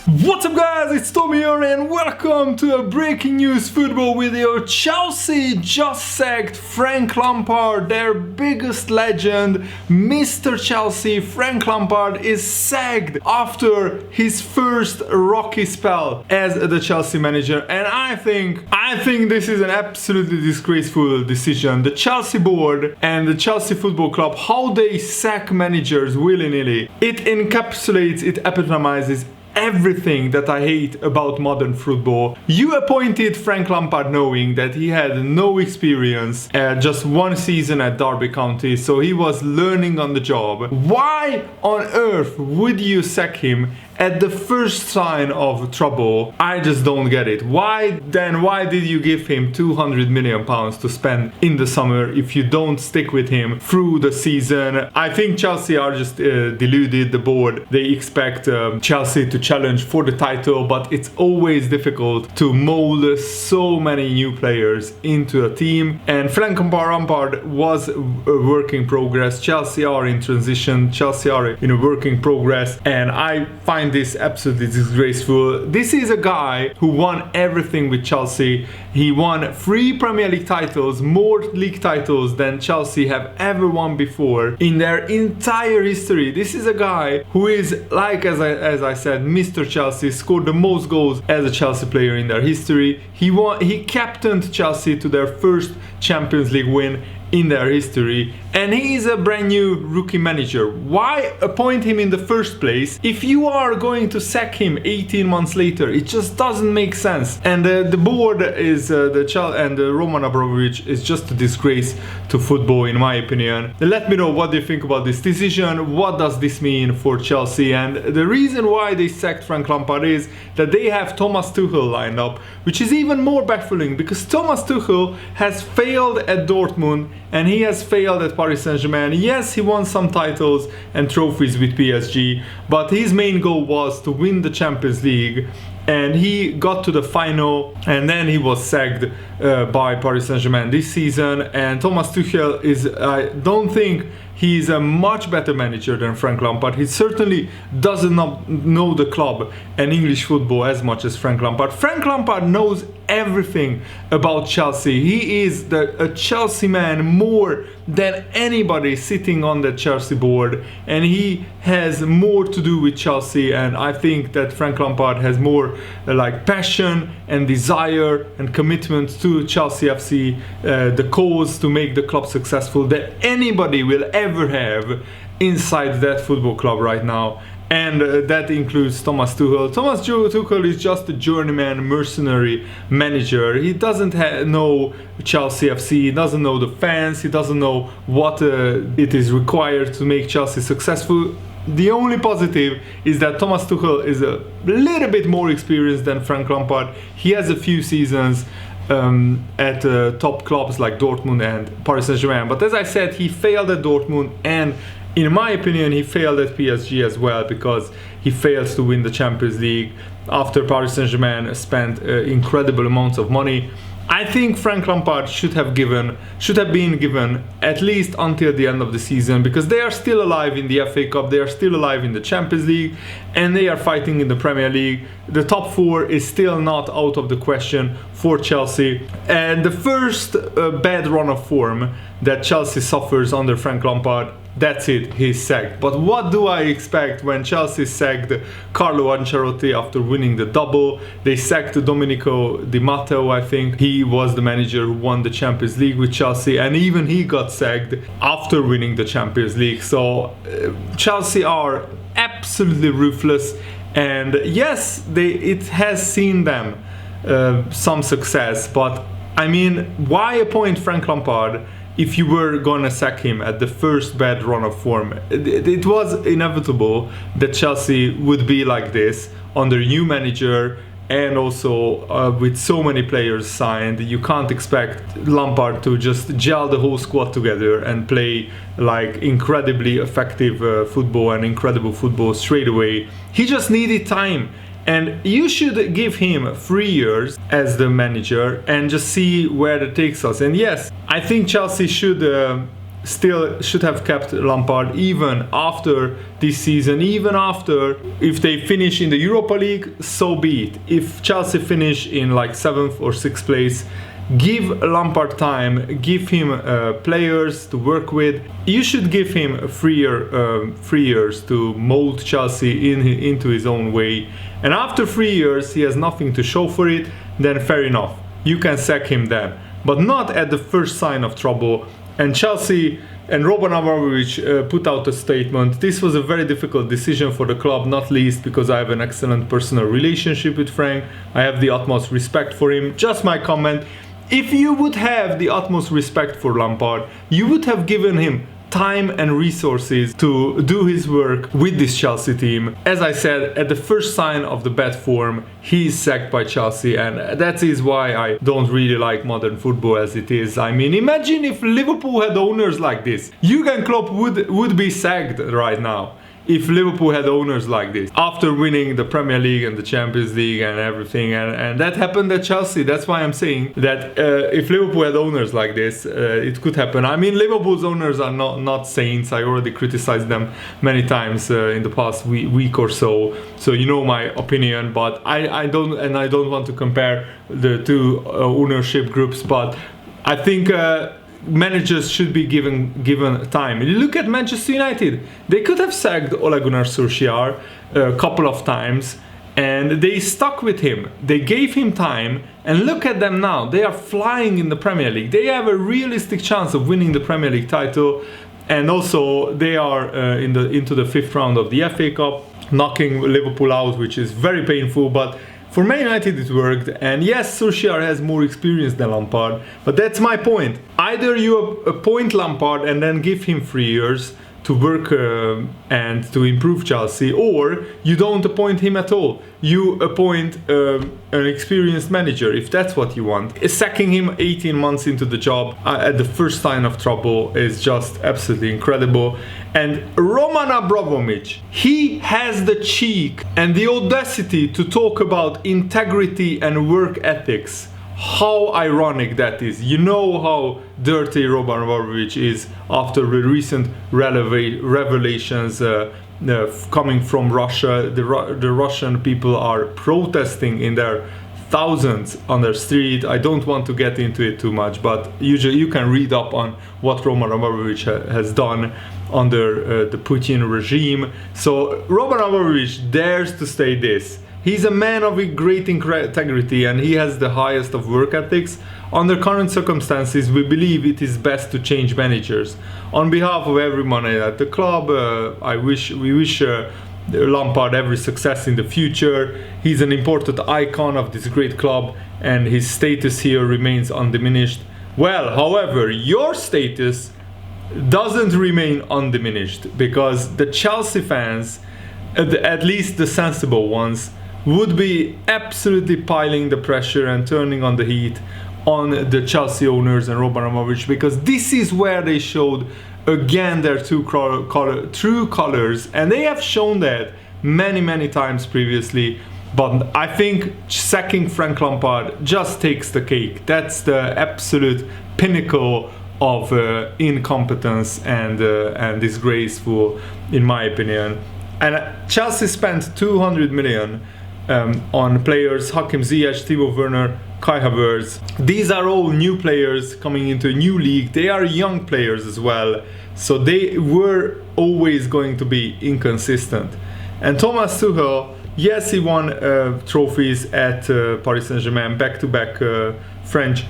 What's up guys, it's Tommy here and welcome to a breaking news football video. Chelsea just sacked Frank Lampard, their biggest legend. Mr. Chelsea, Frank Lampard, is sacked after his first rocky spell as the Chelsea manager, and I think this is an absolutely disgraceful decision. The Chelsea board and the Chelsea Football Club, how they sack managers willy-nilly, it encapsulates, it epitomizes everything that I hate about modern football. You appointed Frank Lampard knowing that he had no experience, just one season at Derby County, so he was learning on the job. Why on earth would you sack him at the first sign of trouble? I just don't get it. Why did you give him £200 million to spend in the summer if you don't stick with him through the season? I think Chelsea are just deluded, the board. They expect Chelsea to challenge for the title, but it's always difficult to mold so many new players into a team. And Frank Lampard was a work in progress. Chelsea are in transition. Chelsea are in a work in progress, and I find this absolutely disgraceful. This is a guy who won everything with Chelsea. He won 3 Premier League titles, more league titles than Chelsea have ever won before in their entire history. This is a guy who is, like as I said, Mr. Chelsea, scored the most goals as a Chelsea player in their history. He captained Chelsea to their first Champions League win in their history, and he is a brand new rookie manager. Why appoint him in the first place if you are going to sack him 18 months later? It just doesn't make sense. And the board is Roman Abramovich is just a disgrace to football, in my opinion. Let me know what do you think about this decision. What does this mean for Chelsea? And the reason why they sacked Frank Lampard is that they have Thomas Tuchel lined up, which is even more baffling because Thomas Tuchel has failed at Dortmund and he has failed at Paris Saint-Germain. Yes, he won some titles and trophies with PSG, but his main goal was to win the Champions League, and he got to the final and then he was sacked by Paris Saint-Germain this season. And Thomas Tuchel is, I don't think he's a much better manager than Frank Lampard. He certainly does not know the club and English football as much as Frank Lampard. Frank Lampard knows everything about Chelsea. He is a Chelsea man more than anybody sitting on the Chelsea board, and he has more to do with Chelsea. And I think that Frank Lampard has more like passion and desire and commitment to Chelsea FC, the cause to make the club successful, that anybody will ever have inside that football club right now. And that includes Thomas Tuchel. Thomas Tuchel is just a journeyman, mercenary manager. He doesn't know Chelsea FC, he doesn't know the fans, he doesn't know what it is required to make Chelsea successful. The only positive is that Thomas Tuchel is a little bit more experienced than Frank Lampard. He has a few seasons at top clubs like Dortmund and Paris Saint-Germain. But as I said, he failed at Dortmund, and in my opinion, he failed at PSG as well, because he fails to win the Champions League after Paris Saint-Germain spent incredible amounts of money. I think Frank Lampard should have been given at least until the end of the season, because they are still alive in the FA Cup, they are still alive in the Champions League, and they are fighting in the Premier League. The top 4 is still not out of the question for Chelsea. And the first bad run of form that Chelsea suffers under Frank Lampard, that's it, he's sacked. But what do I expect when Chelsea sacked Carlo Ancelotti after winning the double? They sacked Domenico Di Matteo, I think. He was the manager who won the Champions League with Chelsea, and even he got sacked after winning the Champions League. So Chelsea are absolutely ruthless, and yes, it has seen them some success, but I mean, why appoint Frank Lampard if you were gonna sack him at the first bad run of form? It was inevitable that Chelsea would be like this under new manager, and also with so many players signed. You can't expect Lampard to just gel the whole squad together and play like incredibly effective football and incredible football straight away. He just needed time. And you should give him 3 years as the manager and just see where that takes us. And yes, I think Chelsea should still should have kept Lampard even after this season, even after, if they finish in the Europa League, so be it. If Chelsea finish in like 7th or 6th place, give Lampard time, give him players to work with. You should give him 3 years to mold Chelsea into his own way. And after 3 years he has nothing to show for it, then fair enough, you can sack him then. But not at the first sign of trouble. And Chelsea and Roman Abramovich put out a statement. This was a very difficult decision for the club, not least because I have an excellent personal relationship with Frank. I have the utmost respect for him. Just my comment. If you would have the utmost respect for Lampard, you would have given him time and resources to do his work with this Chelsea team. As I said, at the first sign of the bad form, he is sacked by Chelsea, and that is why I don't really like modern football as it is. I mean, imagine if Liverpool had owners like this. Jurgen Klopp would be sacked right now if Liverpool had owners like this, after winning the Premier League and the Champions League and everything, and that happened at Chelsea. That's why I'm saying that if Liverpool had owners like this, it could happen. I mean, Liverpool's owners are not saints. I already criticized them many times in the past week or so you know my opinion, but I don't want to compare the two ownership groups, but I think managers should be given time. You look at Manchester United, they could have sacked Ole Gunnar Solskjaer a couple of times and they stuck with him. They gave him time, and look at them now. They are flying in the Premier League. They have a realistic chance of winning the Premier League title, and also they are into the 5th round of the FA Cup, knocking Liverpool out, which is very painful, but for Man United it worked. And yes, Solskjaer has more experience than Lampard, but that's my point. Either you appoint Lampard and then give him 3 years to work and to improve Chelsea, or you don't appoint him at all. You appoint an experienced manager, if that's what you want. Sacking him 18 months into the job at the first sign of trouble is just absolutely incredible. And Roman Abramovich, he has the cheek and the audacity to talk about integrity and work ethics. How ironic that is. You know how dirty Roman Abramovich is after the recent revelations coming from Russia. The Russian people are protesting in their thousands on their street. I don't want to get into it too much, but usually you can read up on what Roman Abramovich has done under the Putin regime. So Roman Abramovich dares to say this. He's a man of great integrity and he has the highest of work ethics. Under current circumstances, we believe it is best to change managers. On behalf of everyone at the club, we wish Lampard every success in the future. He's an important icon of this great club and his status here remains undiminished. Well, however, your status doesn't remain undiminished, because the Chelsea fans, at least the sensible ones, would be absolutely piling the pressure and turning on the heat on the Chelsea owners and Roman Abramovich, because this is where they showed again their true colors, and they have shown that many times previously. But I think sacking Frank Lampard just takes the cake. That's the absolute pinnacle of incompetence and disgraceful, in my opinion. And Chelsea spent 200 million on players: Hakim Ziyech, Timo Werner, Kai Havertz. These are all new players coming into a new league. They are young players as well, so they were always going to be inconsistent. And Thomas Tuchel, yes, he won trophies at Paris Saint-Germain, back-to-back French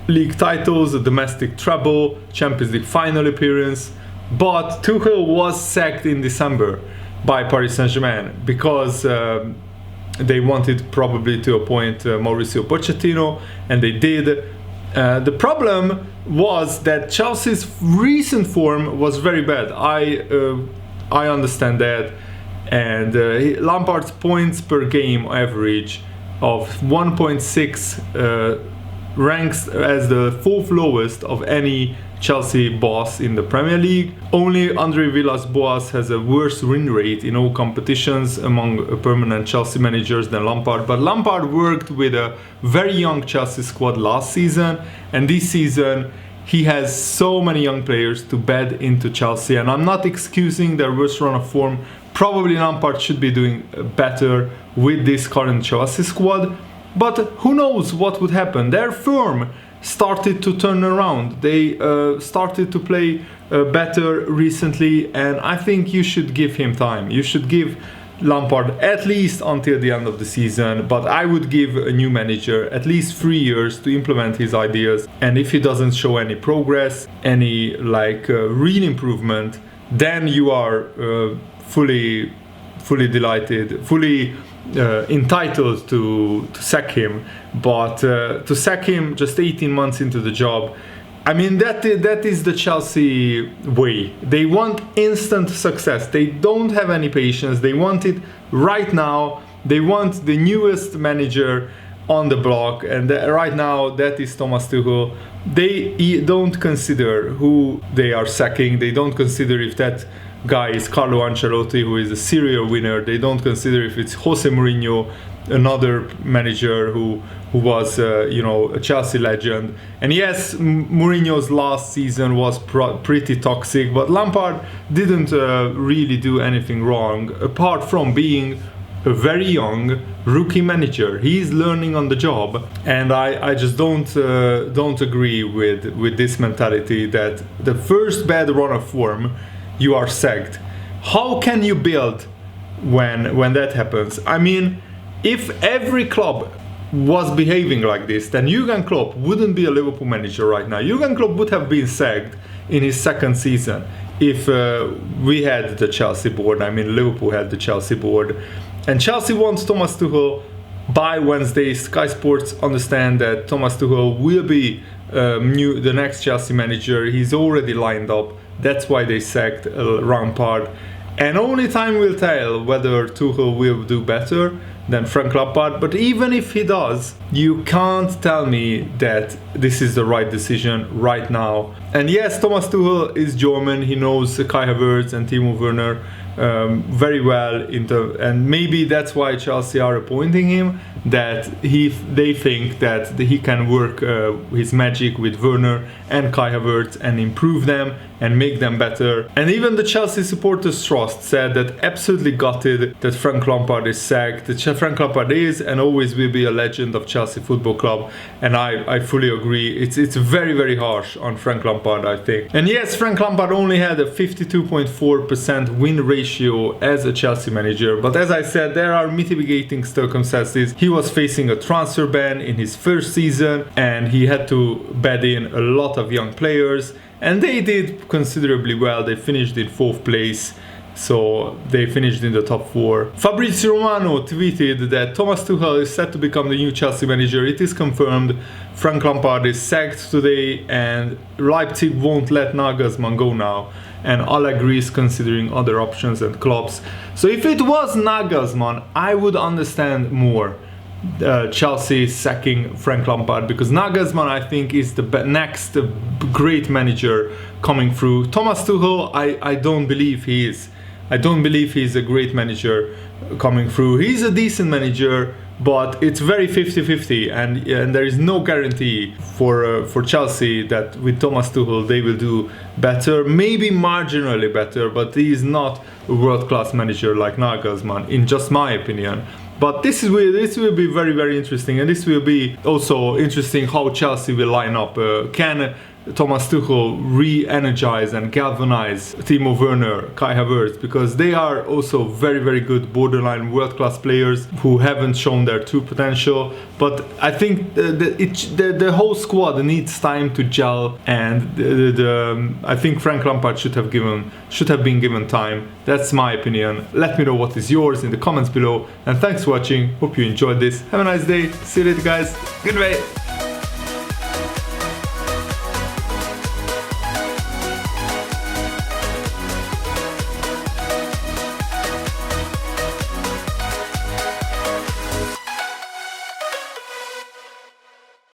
league titles, a domestic treble, Champions League final appearance, but Tuchel was sacked in December by Paris Saint-Germain because they wanted probably to appoint Mauricio Pochettino, and they did. The problem was that Chelsea's recent form was very bad. I understand that, and Lampard's points per game average of 1.6 ranks as the 4th lowest of any Chelsea boss in the Premier League. Only Andre Villas-Boas has a worse win rate in all competitions among permanent Chelsea managers than Lampard. But Lampard worked with a very young Chelsea squad last season, and this season he has so many young players to bed into Chelsea, and I'm not excusing their worst run of form. Probably Lampard should be doing better with this current Chelsea squad, but who knows what would happen. Their firm started to turn around. They started to play better recently, and I think you should give him time. You should give Lampard at least until the end of the season, but I would give a new manager at least 3 years to implement his ideas, and if he doesn't show any progress, any real improvement, then you are fully delighted, fully entitled to sack him. But to sack him just 18 months into the job, I mean, that is the Chelsea way. They want instant success. They don't have any patience. They want it right now. They want the newest manager on the block, and right now that is Thomas Tuchel. They don't consider who they are sacking. They don't consider if that guy is Carlo Ancelotti, who is a serial winner. They don't consider if it's Jose Mourinho, another manager who was a Chelsea legend. And yes, Mourinho's last season was pretty toxic, but Lampard didn't really do anything wrong apart from being a very young rookie manager. He's learning on the job, and I just don't agree with this mentality that the first bad run of form you are sacked. How can you build when that happens? I mean, if every club was behaving like this, then Jurgen Klopp wouldn't be a Liverpool manager right now. Jurgen Klopp would have been sacked in his second season if we had the Chelsea board. I mean, Liverpool had the Chelsea board, and Chelsea wants Thomas Tuchel by Wednesday. Sky Sports understand that Thomas Tuchel will be the next Chelsea manager. He's already lined up. That's why they sacked Lampard. And only time will tell whether Tuchel will do better than Frank Lampard. But even if he does, you can't tell me that this is the right decision right now. And yes, Thomas Tuchel is German. He knows Kai Havertz and Timo Werner very well, and maybe that's why Chelsea are appointing him, that they think that he can work his magic with Werner and Kai Havertz and improve them and make them better. And even the Chelsea Supporters Trust said that absolutely gutted that Frank Lampard is sacked. That Frank Lampard is and always will be a legend of Chelsea Football Club, and I fully agree. It's very, very harsh on Frank Lampard, I think. And yes, Frank Lampard only had a 52.4% win ratio as a Chelsea manager, but as I said, there are mitigating circumstances. He was facing a transfer ban in his first season, and he had to bed in a lot of young players, and they did considerably well. They finished in 4th place, so they finished in the top 4. Fabrizio Romano tweeted that Thomas Tuchel is set to become the new Chelsea manager. It is confirmed. Frank Lampard is sacked today, and Leipzig won't let Nagelsmann go now, and Allegri is considering other options and clubs. So if it was Nagelsmann, I would understand more Chelsea sacking Frank Lampard, because Nagelsmann, I think, is the next great manager coming through. Thomas Tuchel, I don't believe he is. I don't believe he's a great manager coming through. He's a decent manager, but it's very 50-50, and there is no guarantee for Chelsea that with Thomas Tuchel they will do better, maybe marginally better, but he is not a world-class manager like Nagelsmann, in just my opinion. But this will be very, very interesting, and this will be also interesting how Chelsea will line up. Can Thomas Tuchel re-energize and galvanize Timo Werner, Kai Havertz, because they are also very, very good borderline world-class players who haven't shown their true potential. But I think the whole squad needs time to gel, and I think Frank Lampard should have been given time. That's my opinion. Let me know what is yours in the comments below, and thanks for watching. Hope you enjoyed this. Have a nice day. See you later, guys. Goodbye.